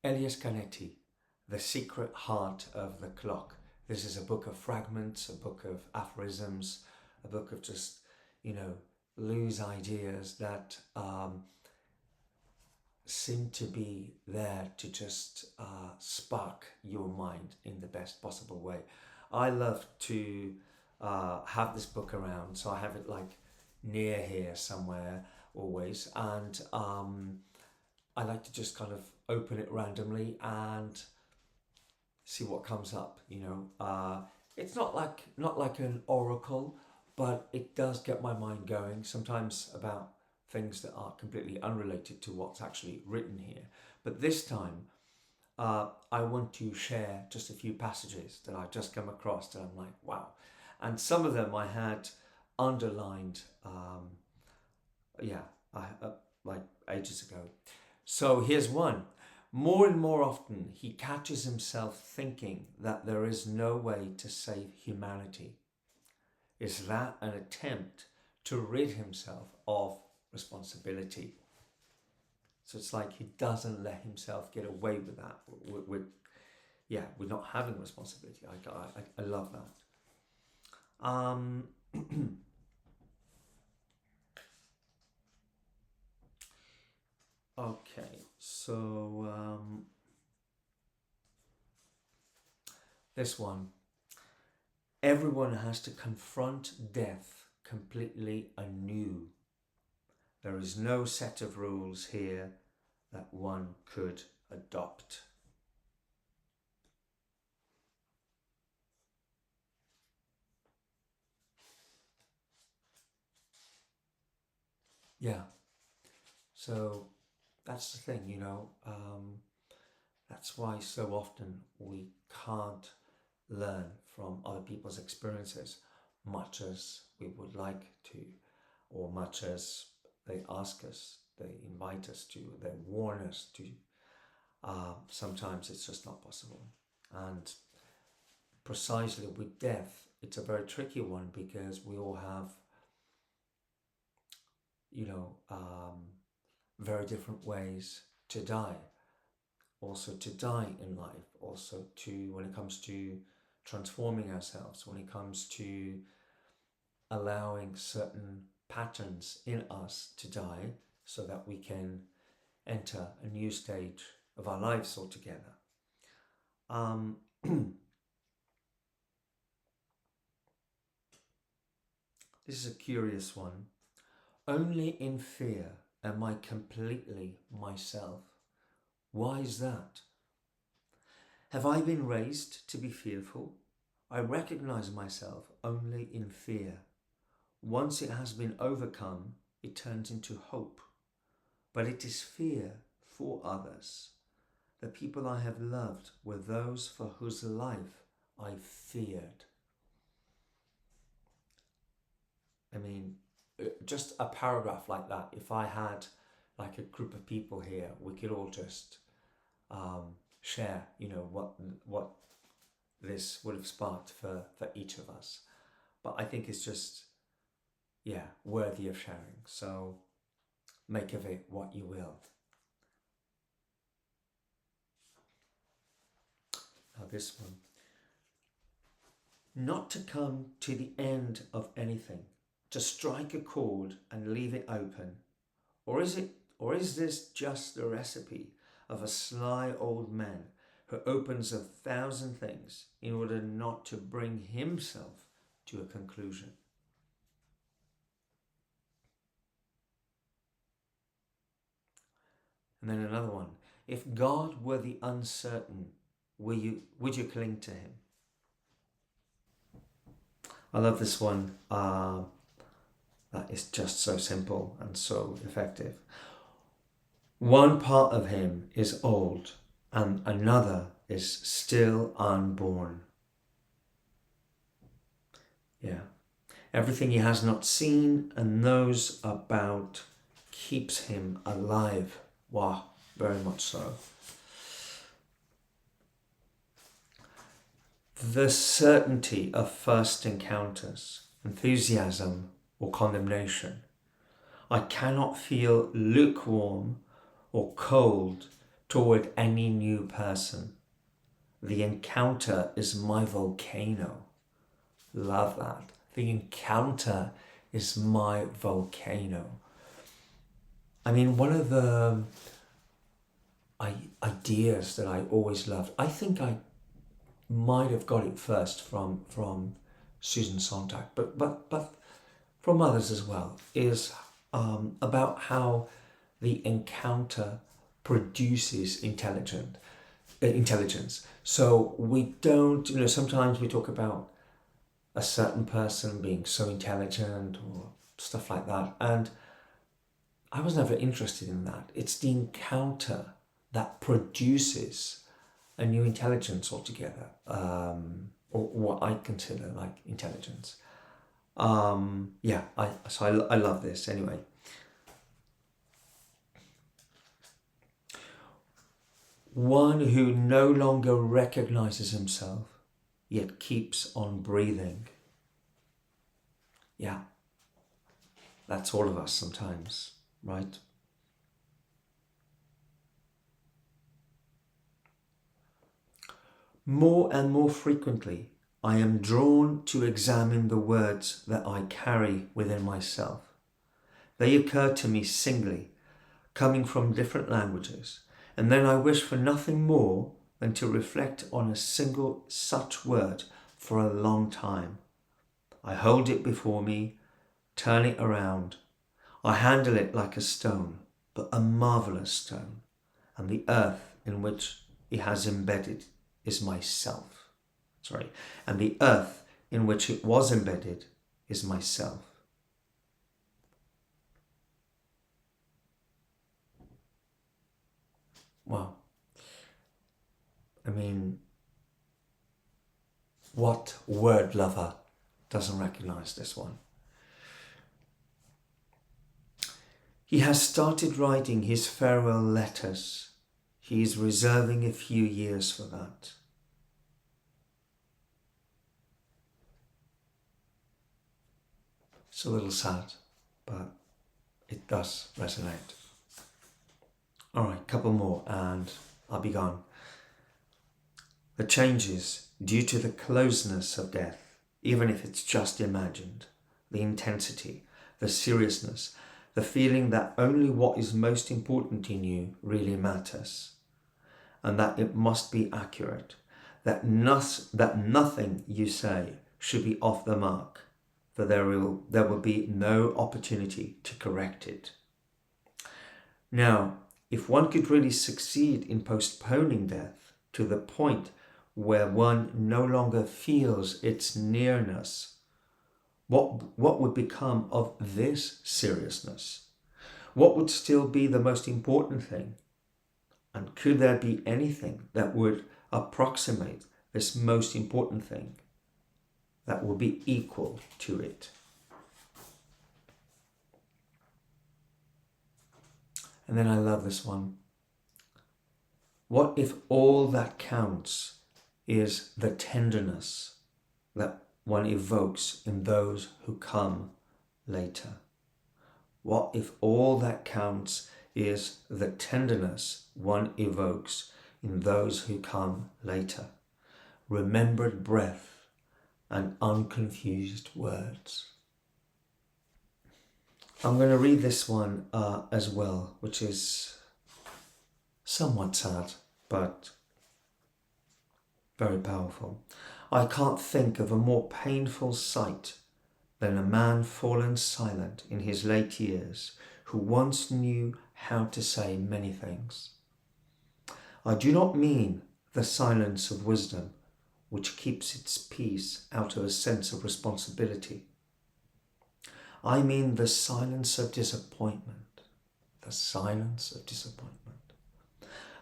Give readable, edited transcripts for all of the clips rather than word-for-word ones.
Elias Canetti, The Secret Heart of the Clock. This is a book of fragments, a book of aphorisms, a book of just, loose ideas that seem to be there to just spark your mind in the best possible way. I love to have this book around, so I have it like near here somewhere always, and I like to just kind of open it randomly and see what comes up. It's not like an oracle, but it does get my mind going. Sometimes about things that are completely unrelated to what's actually written here. But this time, I want to share just a few passages that I've just come across that I'm like, wow. And some of them I had underlined, like ages ago. So here's one. More and more often, he catches himself thinking that there is no way to save humanity. Is that an attempt to rid himself of responsibility? So it's like he doesn't let himself get away with that, with not having responsibility. I love that. Okay, so this one. Everyone has to confront death completely anew. There is no set of rules here that one could adopt. Yeah, so that's the thing, that's why so often we can't learn from other people's experiences much as we would like to, or much as they ask us, they invite us to, they warn us to. Sometimes it's just not possible. And precisely with death, it's a very tricky one because we all have, very different ways to die. Also to die in life, also to, when it comes to transforming ourselves, when it comes to allowing certain patterns in us to die so that we can enter a new stage of our lives altogether. This is a curious one. Only in fear am I completely myself. Why is that? Have I been raised to be fearful? I recognize myself only in fear. Once it has been overcome, it turns into hope. But it is fear for others. The people I have loved were those for whose life I feared. I mean, just a paragraph like that, if I had like a group of people here, we could all just share, what this would have sparked for each of us. But I think it's just, worthy of sharing. So make of it what you will. Now this one. Not to come to the end of anything, to strike a chord and leave it open. Or is this just the recipe of a sly old man who opens 1,000 things in order not to bring himself to a conclusion? And then another one. If God were the uncertain, would you cling to him? I love this one. That is just so simple and so effective. One part of him is old and another is still unborn. Yeah. Everything he has not seen and knows about keeps him alive. Wow, very much so. The certainty of first encounters, enthusiasm or condemnation. I cannot feel lukewarm or cold toward any new person. The encounter is my volcano. Love that. The encounter is my volcano. I mean, one of the ideas that I always loved, I think I might have got it first from Susan Sontag, but from others as well, is about how the encounter produces intelligence. So we don't, sometimes we talk about a certain person being so intelligent or stuff like that, and I was never interested in that. It's the encounter that produces a new intelligence altogether, or what I consider like intelligence. I love this anyway. One who no longer recognizes himself, yet keeps on breathing. Yeah, that's all of us sometimes, right? More and more frequently, I am drawn to examine the words that I carry within myself. They occur to me singly, coming from different languages, and then I wish for nothing more than to reflect on a single such word for a long time. I hold it before me, turn it around. I handle it like a stone, but a marvelous stone, and the earth in which it has embedded is myself. And the earth in which it was embedded is myself. Wow. I mean, what word lover doesn't recognize this one? He has started writing his farewell letters. He is reserving a few years for that. It's a little sad, but it does resonate. All right, couple more and I'll be gone. The changes due to the closeness of death, even if it's just imagined, the intensity, the seriousness, the feeling that only what is most important in you really matters, and that it must be accurate, that nothing you say should be off the mark, for there will be no opportunity to correct it. Now, if one could really succeed in postponing death to the point where one no longer feels its nearness, what would become of this seriousness? What would still be the most important thing? And could there be anything that would approximate this most important thing, that will be equal to it? And then I love this one. What if all that counts is the tenderness that one evokes in those who come later? What if all that counts is the tenderness one evokes in those who come later? Remembered breath and unconfused words. I'm going to read this one as well, which is somewhat sad, but very powerful. I can't think of a more painful sight than a man fallen silent in his late years who once knew how to say many things. I do not mean the silence of wisdom, which keeps its peace out of a sense of responsibility. I mean the silence of disappointment,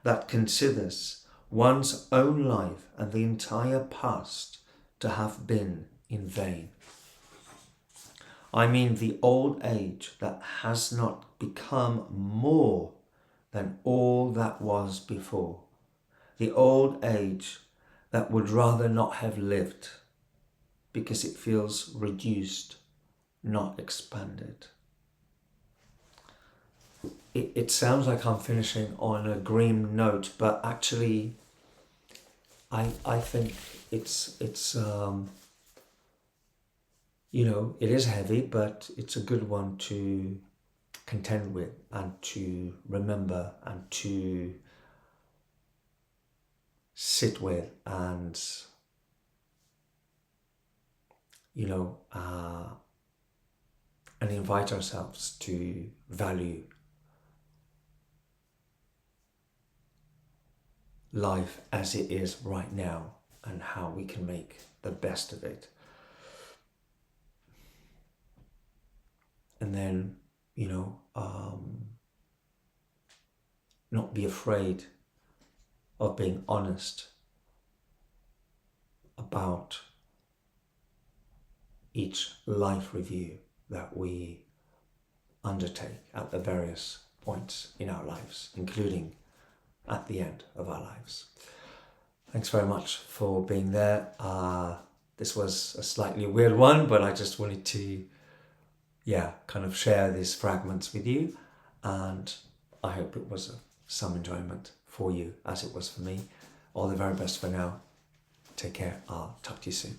that considers one's own life and the entire past to have been in vain. I mean the old age that has not become more than all that was before. The old age that would rather not have lived because it feels reduced, not expanded. it sounds like I'm finishing on a grim note, but actually, I think it's it is heavy, but it's a good one to contend with and to remember and to sit with, and you know, and invite ourselves to value life as it is right now and how we can make the best of it. And then, not be afraid of being honest about each life review that we undertake at the various points in our lives, including at the end of our lives. Thanks very much for being there. This was a slightly weird one, but I just wanted to, kind of share these fragments with you, and I hope it was some enjoyment for you as it was for me. All the very best for now. Take care. I'll talk to you soon.